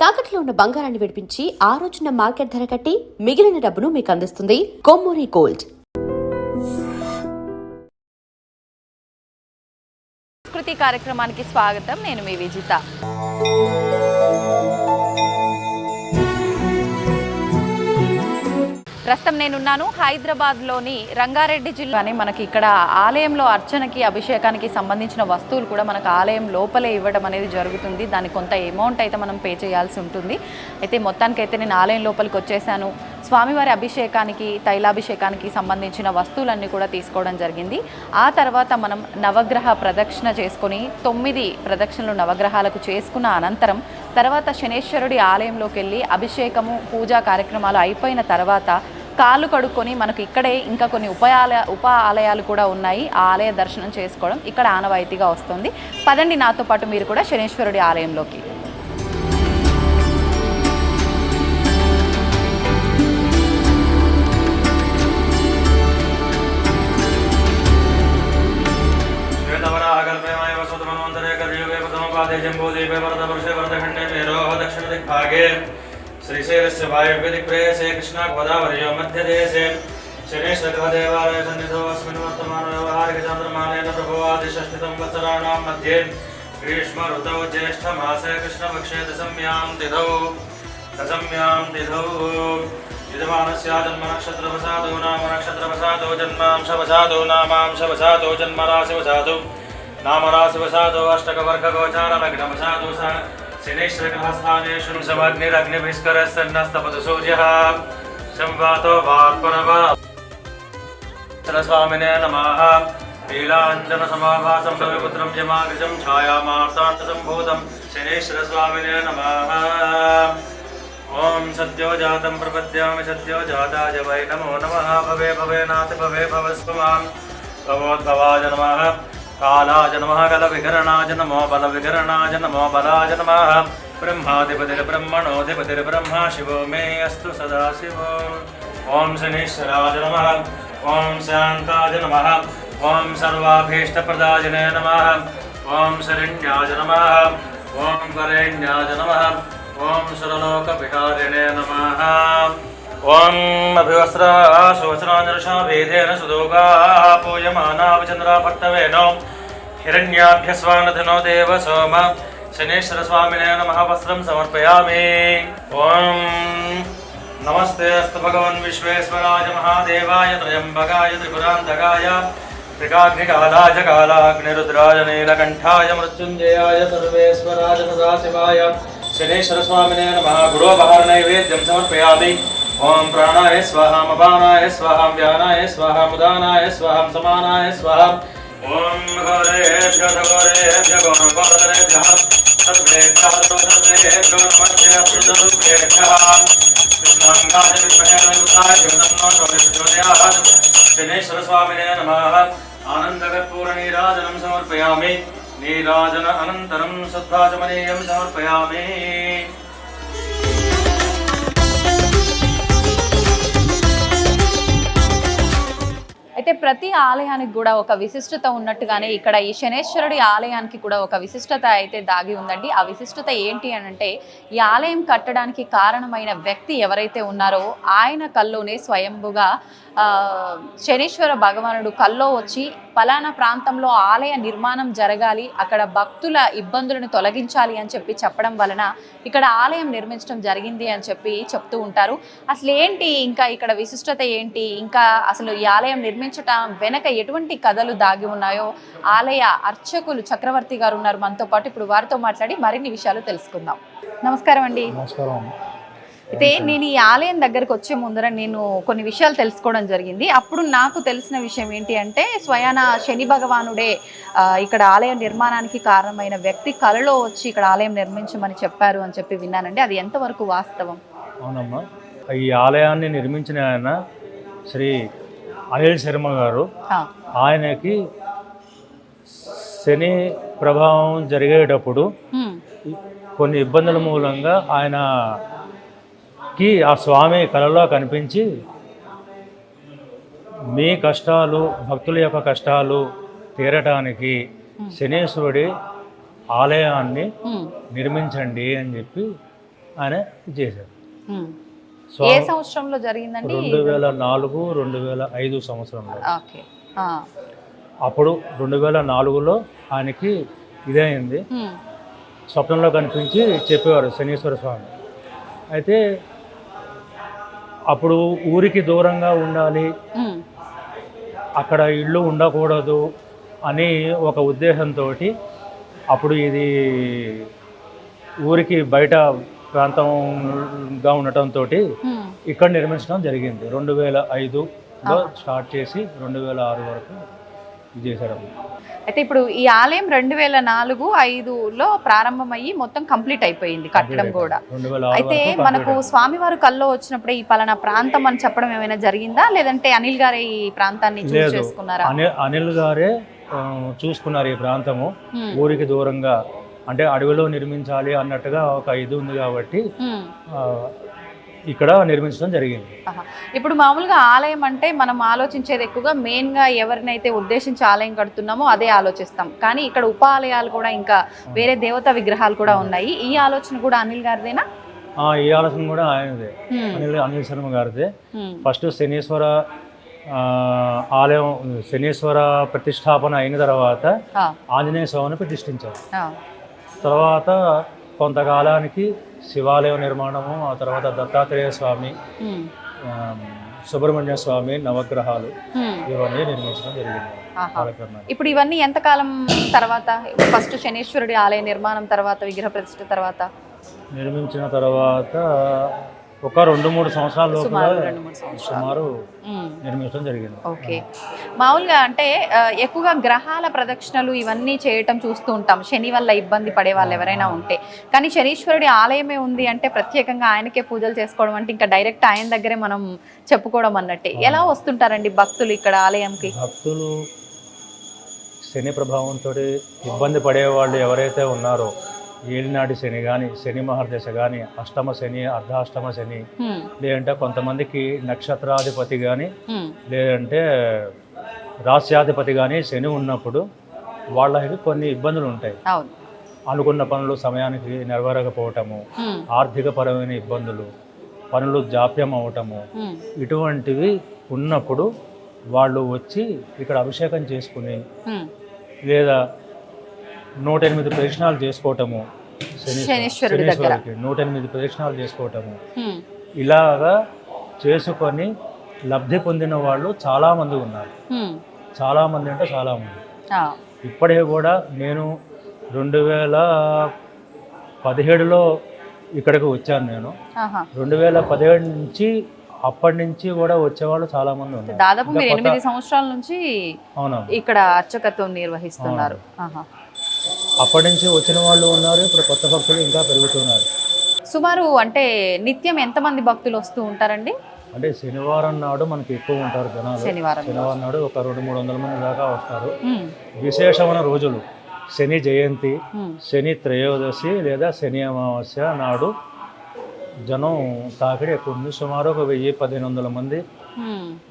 తాకట్లో ఉన్న బంగారాన్ని విడిపించి ఆ రోజున మార్కెట్ ధర కట్టి మిగిలిన డబ్బును మీకు అందిస్తుంది కొమ్మూరి గోల్డ్. సంస్కృతి కార్యక్రమానికి స్వాగతం. నేను మీ విజిత. ప్రస్తుతం నేనున్నాను హైదరాబాద్లోని రంగారెడ్డి జిల్లాని. మనకి ఇక్కడ ఆలయంలో అర్చనకి అభిషేకానికి సంబంధించిన వస్తువులు కూడా మనకు ఆలయం లోపలే ఇవ్వడం అనేది జరుగుతుంది. దానికి కొంత అమౌంట్ అయితే మనం పే చేయాల్సి ఉంటుంది. అయితే మొత్తానికైతే నేను ఆలయం లోపలికి వచ్చేసాను. స్వామివారి అభిషేకానికి తైలాభిషేకానికి సంబంధించిన వస్తువులన్నీ కూడా తీసుకోవడం జరిగింది. ఆ తర్వాత మనం నవగ్రహ ప్రదక్షిణ చేసుకొని 9 ప్రదక్షిణలు నవగ్రహాలకు చేసుకున్న అనంతరం తర్వాత శనేశ్వరుడి ఆలయంలోకి వెళ్ళి అభిషేకము పూజా కార్యక్రమాలు అయిపోయిన తర్వాత కాళ్ళు కడుక్కొని మనకు ఇక్కడే ఇంకా కొన్ని ఉప ఆలయాలు కూడా ఉన్నాయి. ఆ ఆలయ దర్శనం చేసుకోవడం ఇక్కడ ఆనవాయితీగా వస్తుంది. పదండి నాతో పాటు మీరు కూడా శనేశ్వరుడి ఆలయంలోకి. श्रीशैलस्य वायव्यदिक्प्रेयसे कृष्णागोदावर्यो मध्यदेशे शनेश्वरदेवालय सन्निधौ अस्मिन् वर्तमानव्यवहारिकचान्द्रमानेन प्रभवादिषष्टितं वत्सराणां मध्ये ग्रीष्म ऋतौ ज्येष्ठमासे कृष्णपक्षे दशम्यां तिथौ यजमानस्य जन्मनक्षत्रवसादो नामनक्षत्रवसादो जन्मांशवसादो नामांशवसादो जन्मराशिवसादो नामराशिवसादो अष्टकवर्गगोचारलग्नवसादो शनेश्वरग्रहस्थानेषु समग्निरग्निभिस्करस्तन्नस्तपतु सूर्यः संवातो वात्परवा सरस्वामिने नमः. नीलाञ्जनसमाभासं भविपुत्रं यमाग्रजं छायामार्ताण्डसम्भूतं शनेश्वरस्वामिने नमः. ॐ सद्यो जातं प्रपद्यामि सद्यो जाताय वै नमो नमः. भवे भवेनाथ भवे भवस्वमां भवोद्भवाय नमः. कालाय नमः. कलविकरणाय नमो बलविकरणाय नमो बलाय नमः. ब्रह्माधिपतिर्ब्रह्मणोऽधिपतिर्ब्रह्मा शिवो मे अस्तु सदाशिवो. ॐ शनीश्वराय नमः. ॐ शान्ताय नमः. ॐ सर्वाभीष्टप्रदायिने नमः. ॐ शरण्याय नमः. ॐ वरेण्याय नमः. ॐ सुरलोकविहारिणे नमः. ॐ अभिवस्त्राशोचनानिर्षाभेदेन सुदोगाः पूयमानावचन्द्राभट्टवेनो हिरण्याभ्यस्वानधनो देव सोम शनेश्वरस्वामिने नमः. वस्त्रं समर्पयामि. ॐ नमस्ते अस्तु भगवन् विश्वेश्वराय महादेवाय त्र्यम्बकाय त्रिपुरान्तकाय त्रिकाग्निकालाय कालाग्निरुद्राय नीलकण्ठाय मृत्युञ्जयाय सर्वेश्वराय सदाशिवाय शनेश्वरस्वामिने नमः. गुरोपहारनैवेद्यं समर्पयामि. ओम प्राणाय स्वाहा अपानाय स्वाहा व्यानाय स्वाहा उदानाय स्वाहा समानाय स्वाहा. ओम घोरेभ्यो घोरेभ्यो घोरेभ्यः सर्वेभ्यो नमस्ते प्रभुभ्यः. कृष्णांगाय विद्महे नमः तन्नो प्रचोदयात्. शनेश्वरस्वामिने नमः. आनन्दकर्पूरनीराजनं समर्पयामि. नीराजन अनन्तरं शुद्धाचमनीयं समर्पयामि. అయితే ప్రతి ఆలయానికి కూడా ఒక విశిష్టత ఉన్నట్టుగానే ఇక్కడ ఈ శనేశ్వరుడి ఆలయానికి కూడా ఒక విశిష్టత అయితే దాగి ఉందండి. ఆ విశిష్టత ఏంటి అని అంటే ఈ ఆలయం కట్టడానికి కారణమైన వ్యక్తి ఎవరైతే ఉన్నారో ఆయన కల్లోనే స్వయంభుగా శనీశ్వర భగవానుడు కల్లో వచ్చి పలానా ప్రాంతంలో ఆలయ నిర్మాణం జరగాలి, అక్కడ భక్తుల ఇబ్బందులను తొలగించాలి అని చెప్పడం వలన ఇక్కడ ఆలయం నిర్మించడం జరిగింది అని చెప్తూ ఉంటారు. అసలు ఏంటి ఇంకా ఇక్కడ విశిష్టత ఏంటి, ఇంకా అసలు ఈ ఆలయం నిర్మించటం వెనక ఎటువంటి కథలు దాగి ఉన్నాయో ఆలయ అర్చకులు చక్రవర్తి గారు ఉన్నారు మనతో పాటు. ఇప్పుడు వారితో మాట్లాడి మరిన్ని విషయాలు తెలుసుకుందాం. నమస్కారం అండి. నమస్కారం. అయితే నేను ఈ ఆలయం దగ్గరకు వచ్చే ముందర నేను కొన్ని విషయాలు తెలుసుకోవడం జరిగింది. అప్పుడు నాకు తెలిసిన విషయం ఏంటి అంటే స్వయాన శని భగవానుడే ఇక్కడ ఆలయ నిర్మాణానికి కారణమైన వ్యక్తి కలలో వచ్చి ఇక్కడ ఆలయం నిర్మించమని చెప్పారు అని విన్నానండి. అది ఎంతవరకు వాస్తవం? అవునమ్మా, ఈ ఆలయాన్ని నిర్మించిన ఆయన శ్రీ అనిల్ శర్మ గారు. ఆయనకి శని ప్రభావం జరిగేటప్పుడు కొన్ని ఇబ్బందుల మూలంగా ఆయనకి ఆ స్వామి కలలో కనిపించి మీ కష్టాలు, భక్తుల యొక్క కష్టాలు తీరటానికి శనీశ్వరుడి ఆలయాన్ని నిర్మించండి అని చెప్పి ఆయన చేశారు. ఏ సంవత్సరంలో జరిగిందండి? 2004, 2005 సంవత్సరంలో. ఓకే. అప్పుడు 2004లో ఆయనకి ఇదే అయింది. స్వప్నంలో కనిపించి చెప్పేవారు శనీశ్వర స్వామి. అయితే అప్పుడు ఊరికి దూరంగా ఉండాలి, అక్కడ ఇళ్ళు ఉండకూడదు అని ఒక ఉద్దేశంతో అప్పుడు ఇది ఊరికి బయట ప్రాంతంగా ఉండటంతో ఇక్కడ నిర్మించడం జరిగింది. 2005లో స్టార్ట్ చేసి 2006 వరకు చేశారు. అయితే ఇప్పుడు ఈ ఆలయం 2004-05లో ప్రారంభమయ్యి మొత్తం కంప్లీట్ అయిపోయింది కట్టడం కూడా. అయితే మనకు స్వామివారు కల్లో వచ్చినప్పుడే ఈ పలానా ప్రాంతం అని చెప్పడం ఏమైనా జరిగిందా, లేదంటే అనిల్ గారే ఈ ప్రాంతాన్ని చూస్ చేసుకున్నారా? అనిల్ గారే చూసుకున్నారు ఈ ప్రాంతము. ఊరికి దూరంగా అంటే అడవిలో నిర్మించాలి అన్నట్టుగా ఒక ఇది ఉంది కాబట్టి ఇక్కడ నిర్మించడం జరిగింది. ఇప్పుడు మామూలుగా ఆలయం అంటే మనం ఆలోచించేది ఎక్కువగా మెయిన్గా ఎవరినైతే ఉద్దేశించి ఆలయం కడుతున్నామో అదే ఆలోచిస్తాం. కానీ ఇక్కడ ఉపాలయాలు కూడా ఇంకా వేరే దేవతా విగ్రహాలు కూడా ఉన్నాయి. ఈ ఆలోచన కూడా అనిల్ గారిదేనా? ఈ ఆలోచన కూడా ఆయనదే, అనిల్ శర్మ గారిదే. ఫస్ట్ శనీశ్వర ఆలయం, శనీశ్వర ప్రతిష్టాపన అయిన తర్వాత ఆంజనేయ స్వామిని ప్రతిష్ఠించారు. తర్వాత కొంతకాలానికి శివాలయం నిర్మాణము, ఆ తర్వాత దత్తాత్రేయ స్వామి, సుబ్రహ్మణ్య స్వామి, నవగ్రహాలు ఇవన్నీ నిర్మించడం జరిగింది. ఇప్పుడు ఇవన్నీ ఎంతకాలం తర్వాత? ఫస్ట్ శనీశ్వరుడి ఆలయ నిర్మాణం తర్వాత, విగ్రహ ప్రతిష్ఠ తర్వాత నిర్మించిన తర్వాత ఒక 2-3 సంవత్సరాలు సుమారు నిర్మించడం జరిగింది. ఓకే. మామూలుగా అంటే ఎక్కువగా గ్రహాల ప్రదక్షిణలు ఇవన్నీ చేయటం చూస్తూ ఉంటాం, శని వల్ల ఇబ్బంది పడే వాళ్ళు ఎవరైనా ఉంటే. కానీ శనీశ్వరుడి ఆలయమే ఉంది అంటే ప్రత్యేకంగా ఆయనకే పూజలు చేసుకోవడం అంటే ఇంకా డైరెక్ట్ ఆయన దగ్గరే మనం చెప్పుకోవడం అన్నట్టే. ఎలా వస్తుంటారండి భక్తులు ఇక్కడ ఆలయంకి? భక్తులు శని ప్రభావంతో ఇబ్బంది పడేవాళ్ళు ఎవరైతే ఉన్నారో, ఏలినాటి శని కానీ, శని మహర్దశ కానీ, అష్టమ శని, అర్ధాష్టమ శని, లేదంటే కొంతమందికి నక్షత్రాధిపతి కానీ, లేదంటే రాస్యాధిపతి కానీ శని ఉన్నప్పుడు వాళ్ళకి కొన్ని ఇబ్బందులు ఉంటాయి. అనుకున్న పనులు సమయానికి నెరవేరకపోవటము, ఆర్థిక పరమైన ఇబ్బందులు, పనులు జాప్యం అవటము, ఇటువంటివి ఉన్నప్పుడు వాళ్ళు వచ్చి ఇక్కడ అభిషేకం చేసుకుని లేదా 108 ప్రదక్షిణాలు చేసుకోవటము, శనీశ్వరుడికి 108 ప్రదక్షిణాలు చేసుకోవటము, ఇలాగా చేసుకొని లబ్ధి పొందిన వాళ్ళు చాలామంది ఉన్నారు. చాలామంది అంటే చాలామంది. ఇప్పటికీ కూడా నేను 2017లో ఇక్కడికి వచ్చాను. నేను 2017 నుంచి అప్పటి నుంచి కూడా వచ్చేవాళ్ళు చాలా మంది ఉన్నారు. దాదాపు మీరు 8 సంవత్సరాల నుంచి ఇక్కడ అర్చకత్వం నిర్వహిస్తున్నారు. అప్పటి నుంచి వచ్చిన వాళ్ళు ఉన్నారు, ఇప్పుడు కొత్త భక్తులు ఇంకా పెరుగుతున్నారు. సుమారు అంటే నిత్యం ఎంతమంది భక్తులు వస్తూ ఉంటారండి? అంటే శనివారం నాడు మనకి ఎక్కువ ఉంటారు జనాలు. శనివారం నాడు ఒక 200-300 మంది దాకా వస్తారు. విశేషమైన రోజులు శని జయంతి, శని త్రయోదశి లేదా శని అమావాస్య నాడు జనం తాకిడి ఎక్కువ ఉంది. సుమారు ఒక 1000-1500 మంది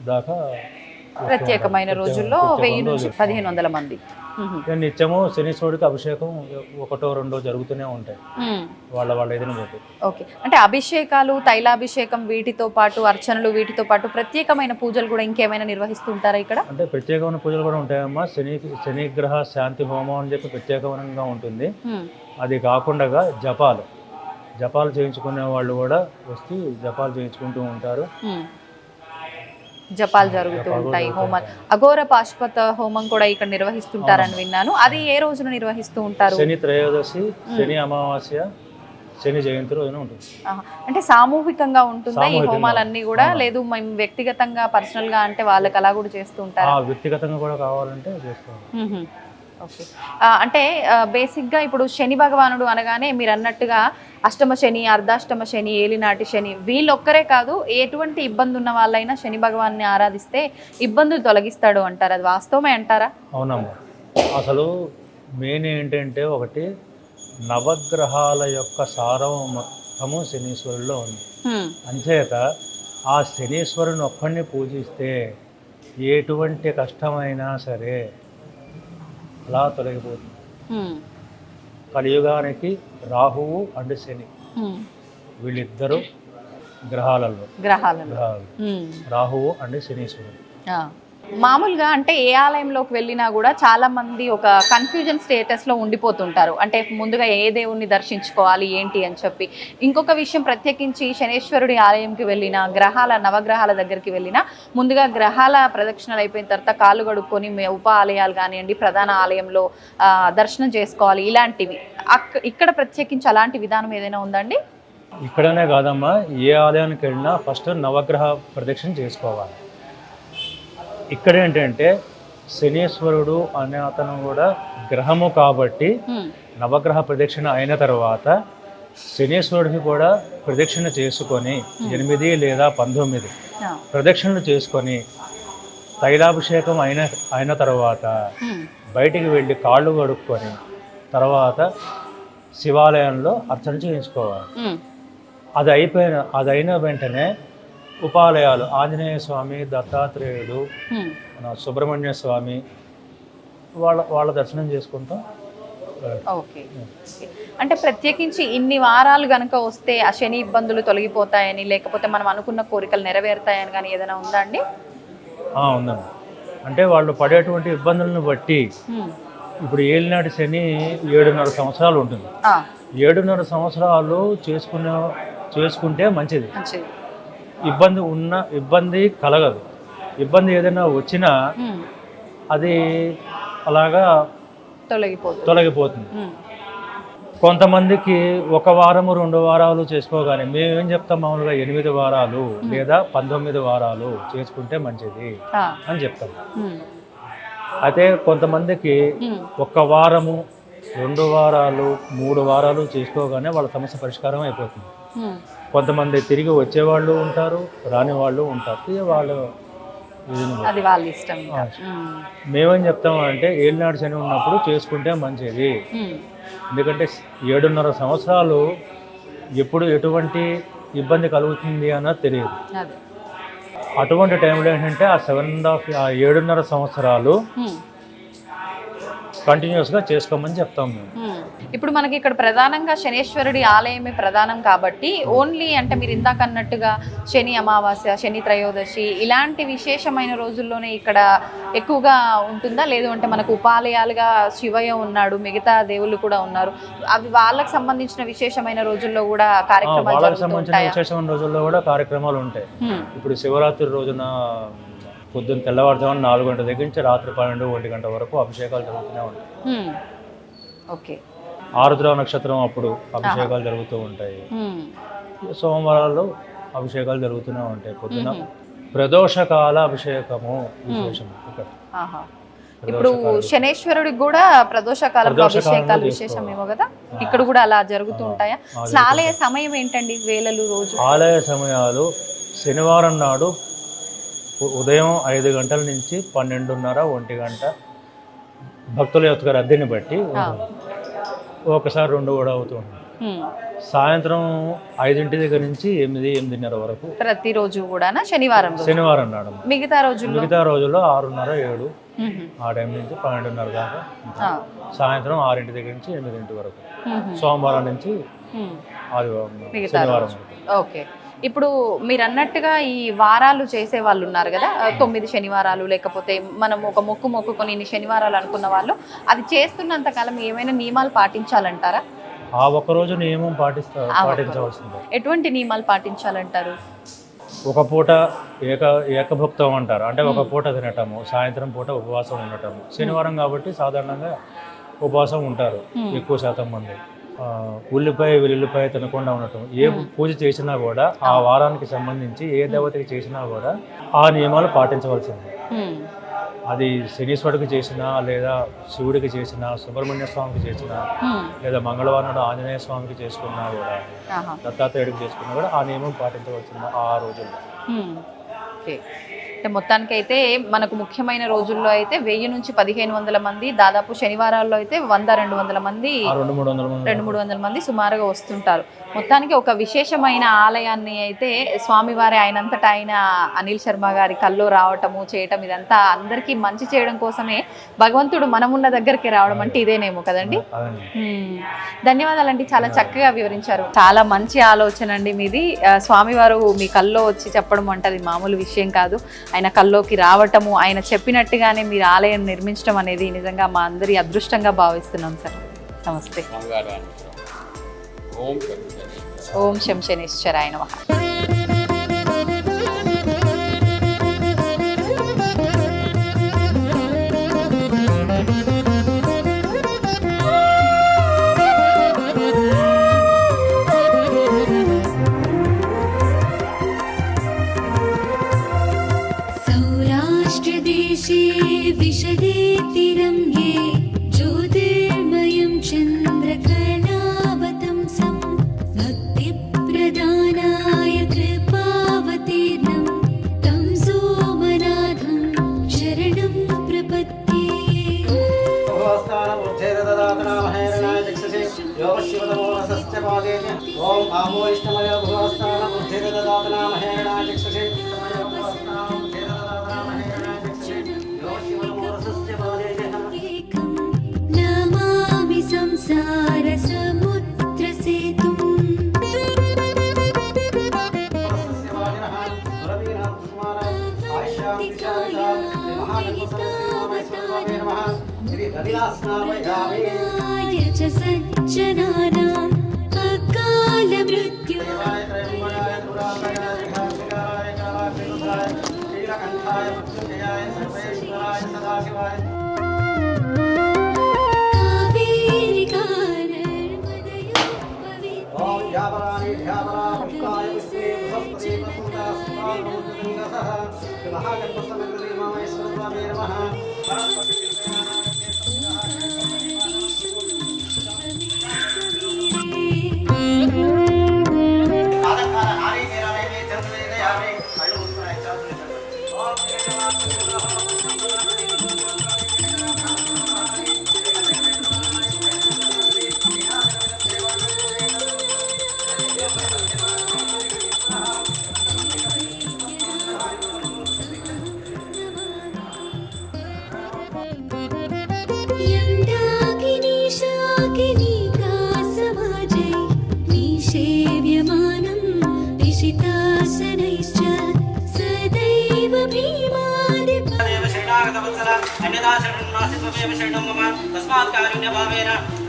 దాకా ప్రత్యేకమైన రోజుల్లో 1000-1500 మంది. నిత్యము శనీశ్వరుడికి అభిషేకం 1-2 జరుగుతూనే ఉంటాయి వాళ్ళ ఇదిని బట్టి. ఓకే. అంటే అభిషేకాలు, తైలాభిషేకం వీటితో పాటు అర్చనలు, వీటితో పాటు ప్రత్యేకమైన పూజలు కూడా ఇంకేమైనా నిర్వహిస్తుంటారా ఇక్కడ? అంటే ప్రత్యేకమైన పూజలు కూడా ఉంటాయమ్మా. శనిగ్రహ శాంతి హోమం అని చెప్పి ప్రత్యేకంగా ఉంటుంది. అది కాకుండా జపాలు చేయించుకునే వాళ్ళు కూడా వచ్చి జపాలు చేయించుకుంటూ ఉంటారు. జపాలు జరుగుతూ ఉంటాయి, హోమాలు. అఘోర పాశుపత హోమం కూడా ఇక్కడ నిర్వహిస్తుంటారని విన్నాను. అది ఏ రోజున నిర్వహిస్తూ ఉంటారు? శని త్రయోదశి, శని అమావాస్య, శని జయంతి రోజున ఉంటుంది. అంటే సామూహికంగా ఉంటుందా ఈ హోమాలన్నీ కూడా? లేదు మేము వ్యక్తిగతంగా పర్సనల్ గా అంటే వాళ్ళకి అలా కూడా చేస్తూ ఉంటారు? వ్యక్తిగతంగా కూడా కావాలంటే చేస్తాం. ఓకే. అంటే బేసిక్గా ఇప్పుడు శని భగవానుడు అనగానే మీరు అన్నట్టుగా అష్టమ శని, అర్ధాష్టమ శని, ఏలినాటి శని వీళ్ళొక్కరే కాదు, ఎటువంటి ఇబ్బంది ఉన్న వాళ్ళైనా శని భగవాన్ని ఆరాధిస్తే ఇబ్బందులు తొలగిస్తాడు అంటారు. అది వాస్తవమే అంటారా? అవునమ్మా. అసలు మెయిన్ ఏంటంటే ఒకటి నవగ్రహాల యొక్క సారం మొత్తము శనీశ్వరుల్లో ఉంది. అంచేత ఆ శనీశ్వరుని ఒక్కడిని పూజిస్తే ఎటువంటి కష్టమైనా సరే అలా తొలగిపోతుంది. కలియుగానికి రాహువు అండ్ శని వీళ్ళిద్దరూ గ్రహాలలో గ్రహాలను రాహువు అండ్ శనీశ్వరుడు. మామూలుగా అంటే ఏ ఆలయంలోకి వెళ్ళినా కూడా చాలా మంది ఒక కన్ఫ్యూజన్ స్టేటస్ లో ఉండిపోతుంటారు. అంటే ముందుగా ఏ దేవుణ్ణి దర్శించుకోవాలి ఏంటి అని చెప్పి. ఇంకొక విషయం, ప్రత్యేకించి శనేశ్వరుడి ఆలయంకి వెళ్ళినా, నవగ్రహాల దగ్గరికి వెళ్ళినా ముందుగా గ్రహాల ప్రదక్షిణలు అయిపోయిన తర్వాత కాళ్ళు కడుక్కొని ఉప ఆలయాలు కానివ్వండి, ప్రధాన ఆలయంలో దర్శనం చేసుకోవాలి. ఇలాంటివి ఇక్కడ ప్రత్యేకించి అలాంటి విధానం ఏదైనా ఉందండి? ఇక్కడనే కాదమ్మా, ఏ ఆలయానికి వెళ్ళినా ఫస్ట్ నవగ్రహ ప్రదక్షిణ చేసుకోవాలి. ఇక్కడ ఏంటంటే శనీశ్వరుడు అనే అతను కూడా గ్రహము కాబట్టి నవగ్రహ ప్రదక్షిణ అయిన తర్వాత శనీశ్వరుడికి కూడా ప్రదక్షిణ చేసుకొని 8 లేదా 19 ప్రదక్షిణలు చేసుకొని తైలాభిషేకం అయిన తర్వాత బయటికి వెళ్ళి కాళ్ళు కడుక్కొని తర్వాత శివాలయంలో అర్చన చేయించుకోవాలి. అది అయిన వెంటనే ఉపాలయాలు ఆంజనేయ స్వామి, దత్తాత్రేయుడు, మన సుబ్రహ్మణ్య స్వామి వాళ్ళ దర్శనం చేసుకుంటాం. ఓకే. అంటే ప్రత్యేకించి ఇన్ని వారాలు గనక వస్తే ఆ శని ఇబ్బందులు తొలగిపోతాయని, లేకపోతే మనం అనుకున్న కోరికలు నెరవేరుతాయని కానీ ఏదైనా ఉందా అండి? ఉందండి. అంటే వాళ్ళు పడేటువంటి ఇబ్బందులను బట్టి ఇప్పుడు ఏలినాటి శని 7.5 సంవత్సరాలు ఉంటుంది. 7.5 సంవత్సరాలు చేసుకుంటే మంచిది. ఇబ్బంది కలగదు. ఇబ్బంది ఏదైనా వచ్చినా అది అలాగా తొలగిపోతుంది. కొంతమందికి 1 వారము 2 వారాలు చేసుకోగానే మేమేం చెప్తాం, మామూలుగా 8 వారాలు లేదా 19 వారాలు చేసుకుంటే మంచిది అని చెప్తాం. అయితే కొంతమందికి 1 వారము 2 వారాలు 3 వారాలు చేసుకోగానే వాళ్ళ సమస్య పరిష్కారం అయిపోతుంది. కొంతమంది తిరిగి వచ్చేవాళ్ళు ఉంటారు, రాని వాళ్ళు ఉంటారు. వాళ్ళ ఇష్టం. మేమేం చెప్తామంటే ఏలినాడు శని ఉన్నప్పుడు చేసుకుంటే మంచిది. ఎందుకంటే 7.5 సంవత్సరాలు ఎప్పుడు ఎటువంటి ఇబ్బంది కలుగుతుంది అన్నది తెలియదు. అటువంటి టైంలో ఏంటంటే ఆ 7.5 సంవత్సరాలు కంటిన్యూస్గా చేసుకోమని చెప్తాం మేము. ఇప్పుడు మనకి ఇక్కడ ప్రధానంగా శనేశ్వరుడి ఆలయమే ప్రధానం కాబట్టి ఓన్లీ అంటే మీరు ఇందాక అన్నట్టుగా శని అమావాస్య, శని త్రయోదశి ఇలాంటి విశేషమైన రోజుల్లోనే ఇక్కడ ఎక్కువగా ఉంటుందా? లేదు అంటే మనకు ఉపాలయాలుగా శివయ్య ఉన్నాడు, మిగతా దేవుళ్ళు కూడా ఉన్నారు, అవి వాళ్ళకి సంబంధించిన విశేషమైన రోజుల్లో కూడా కార్యక్రమాలు విశేషమైన రోజుల్లో కూడా కార్యక్రమాలు ఉంటాయి. ఇప్పుడు శివరాత్రి రోజున పొద్దున్న తెల్లవారుజామున 4 గంటల దగ్గర నుంచి రాత్రి 12-1 గంట వరకు అభిషేకాలు జరుగుతూనే ఉంటాయి. ఓకే. ఆరుద్ర నక్షత్రం అప్పుడు అభిషేకాలు జరుగుతూ ఉంటాయి. సోమవారాల్లో అభిషేకాలు జరుగుతూనే ఉంటాయి. పొద్దున ప్రదోషకాల అభిషేకము విశేషం. ఇప్పుడు శనేశ్వరుడికి కూడా ప్రదోషకాల అభిషేకాలు విశేషమేమో కదా, ఇక్కడ కూడా అలా జరుగుతూ ఉంటాయా? ఆలయ సమయం ఏంటండి? వేళలు రోజు ఆలయ సమయాలు శనివారం నాడు ఉదయం 5 గంటల నుంచి 12:30-1 గంట భక్తుల యొక్క రద్దీని బట్టి ఒకసారి 2 కూడా అవుతూ ఉంటుంది. సాయంత్రం 5 దగ్గర నుంచి 8-8:30 వరకు ప్రతిరోజు కూడా. శనివారం నాడు. మిగతా రోజుల్లో 6:30-7 ఆ టైం నుంచి 12:30 దాకా. సాయంత్రం 6 దగ్గర నుంచి 8 వరకు. సోమవారం నుంచి శనివారం. ఓకే. ఇప్పుడు మీరు అన్నట్టుగా ఈ వారాలు చేసే వాళ్ళు ఉన్నారు కదా, 9 శనివారాలు, లేకపోతే మనం ఒక మొక్కుకొని ఇన్ని శనివారాలు అనుకున్న వాళ్ళు, అది చేస్తున్నంత కాలం ఏమైనా నియమాలు పాటించాలంటారా? ఆ ఒక్కరోజు నియమం పాటించవలసింది. ఎటువంటి నియమాలు పాటించాలంటారు? ఒక పూట ఏకభుక్తం అంటారు, అంటే ఒక పూట తినటము, సాయంత్రం పూట ఉపవాసం ఉండటము. శనివారం కాబట్టి సాధారణంగా ఉపవాసం ఉంటారు ఎక్కువ శాతం మంది. ఉల్లిపాయ వెల్లుల్లిపాయ తినకుండా ఉండటం. ఏ పూజ చేసినా కూడా ఆ వారానికి సంబంధించి ఏ దేవతకి చేసినా కూడా ఆ నియమాలు పాటించవలసింది. అది శనీశ్వరుడికి చేసినా, లేదా శివుడికి చేసినా, సుబ్రహ్మణ్య స్వామికి చేసినా, లేదా మంగళవారం నాడు ఆంజనేయ స్వామికి చేసుకున్నా కూడా, దత్తాత్రేయుడికి చేసుకున్నా కూడా ఆ నియమం పాటించవలసింది ఆ రోజుల్లో. అంటే మొత్తానికైతే మనకు ముఖ్యమైన రోజుల్లో అయితే 1000 నుంచి 1500 మంది, దాదాపు శనివారాల్లో అయితే 100-200 మంది, 200-300 మంది సుమారుగా వస్తుంటారు. మొత్తానికి ఒక విశేషమైన ఆలయాన్ని అయితే స్వామివారి ఆయనంతటా ఆయన అనిల్ శర్మ గారి కల్లో రావటము చేయటం, ఇదంతా అందరికీ మంచి చేయడం కోసమే భగవంతుడు మనమున్న దగ్గరికి రావడం అంటే ఇదేనేమో కదండి. ధన్యవాదాలండి, చాలా చక్కగా వివరించారు. చాలా మంచి ఆలోచన అండి మీది. స్వామివారు మీ కల్లో వచ్చి చెప్పడం అంటే అది మామూలు విషయం కాదు. ఆయన కల్లోకి రావటము, ఆయన చెప్పినట్టుగానే మీరు ఆలయం నిర్మించడం అనేది నిజంగా మా అందరి అదృష్టంగా భావిస్తున్నాం సార్. నమస్తే. ఓం శం శనీశ్వరాయ నమః. सौराष्ट्रदेशे विशदे तिरङ्गे ज्योतिर्मयं चन्द्रकलावतंसं भक्तिप्रदानाय कृपावतीर्णं तं सोमनाथं शरणं प्रपद्ये। नमामि संसारसमुद्रसेतुम्। च सज्जनानां अकालमृत्यु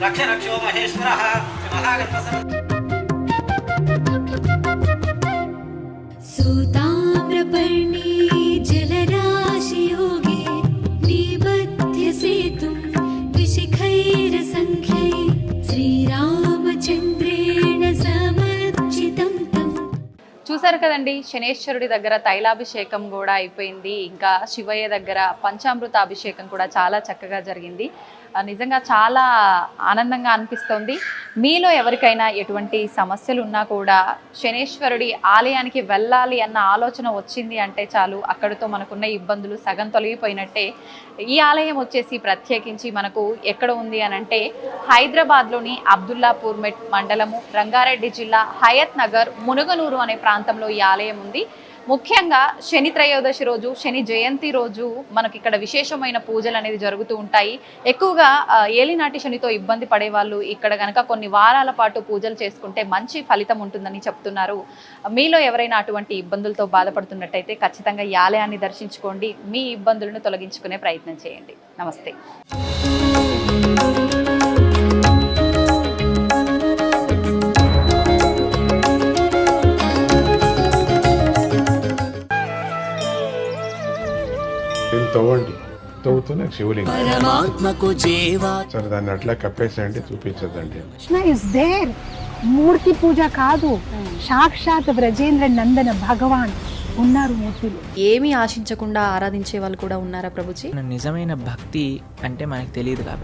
रक्ष रक्षो महेश्वरः सूताम्रपर्णी जलराशियोगे निबध्य सेतुं विशिखैरसङ्ख्यै श्रीरामचन्द्रेण समर्चितं तम्। చూసారు కదండి, శనేశ్వరుడి దగ్గర తైలాభిషేకం కూడా అయిపోయింది. ఇంకా శివయ్య దగ్గర పంచామృత అభిషేకం కూడా చాలా చక్కగా జరిగింది. నిజంగా చాలా ఆనందంగా అనిపిస్తుంది. మీలో ఎవరికైనా ఎటువంటి సమస్యలు ఉన్నా కూడా శనేశ్వరుడి ఆలయానికి వెళ్ళాలి అన్న ఆలోచన వచ్చింది అంటే చాలు, అక్కడితో మనకున్న ఇబ్బందులు సగం తొలగిపోయినట్టే. ఈ ఆలయం వచ్చేసి ప్రత్యేకించి మనకు ఎక్కడ ఉంది అని అంటే హైదరాబాద్లోని అబ్దుల్లాపూర్ మండలము, రంగారెడ్డి జిల్లా, హయత్ నగర్, మునుగనూరు అనే ప్రాంతంలో ఈ ఆలయం ఉంది. ముఖ్యంగా శని త్రయోదశి రోజు, శని జయంతి రోజు మనకి ఇక్కడ విశేషమైన పూజలు అనేది జరుగుతూ ఉంటాయి. ఎక్కువగా ఏలినాటి శనితో ఇబ్బంది పడే వాళ్ళు ఇక్కడ కనుక కొన్ని వారాల పాటు పూజలు చేసుకుంటే మంచి ఫలితం ఉంటుందని చెప్తున్నారు. మీలో ఎవరైనా అటువంటి ఇబ్బందులతో బాధపడుతున్నట్టయితే ఖచ్చితంగా ఈ ఆలయాన్ని దర్శించుకోండి, మీ ఇబ్బందులను తొలగించుకునే ప్రయత్నం చేయండి. నమస్తే. తవ్వండి, తవ్వుతూనే శివలింగం. పరమాత్మకు జీవా సరే, దాన్ని అట్లా కప్పేసేయండి, చూపించదండి. Krishna is there. మూర్తి పూజ కాదు, సాక్షాత్ బ్రజేంద్ర నందన భగవాన్ ఉన్నారు మూర్తిలో. ఏమీ ఆశించకుండా ఆరాధించే వాళ్ళు కూడా ఉన్నారా ప్రభుజీ? నిజమైన భక్తి అంటే మనకు తెలియదు కాబట్టి